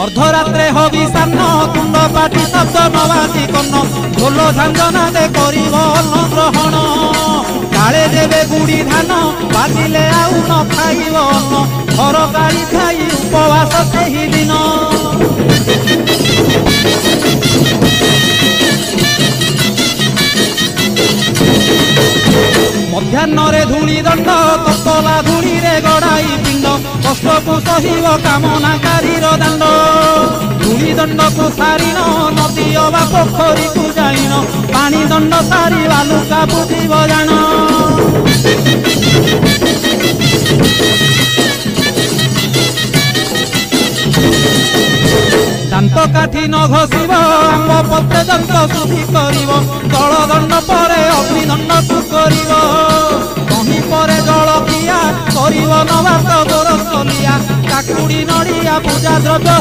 अर्धरात्रे हविषान्न कुंड पाटी शब्द नवासी कर्ण ढोल झांझना दे करिब अन्न ग्रहण काले देवे गुड़ी धान बाजिले आउ न खाइब अन्न घर गाड़ी खाई उपवास सेही दिन मध्याह्न धूली दंड ततला धूली रे गड़ाई पिंड कष्ट को सहिब कामनाकारी दांड धूली दंड को सारिन नदी अबा पोखरी को जाइन पानी दंड सारी बालुका बुझीब जान दांत काठी न घसीब आंब पत्रे दंत शुद्धि करिब जल दंड परे अग्निदंड को करिब कहीं परे जल पिया करिब नवात गोरस लिया काकुड़ी नड़िया पूजा द्रव्य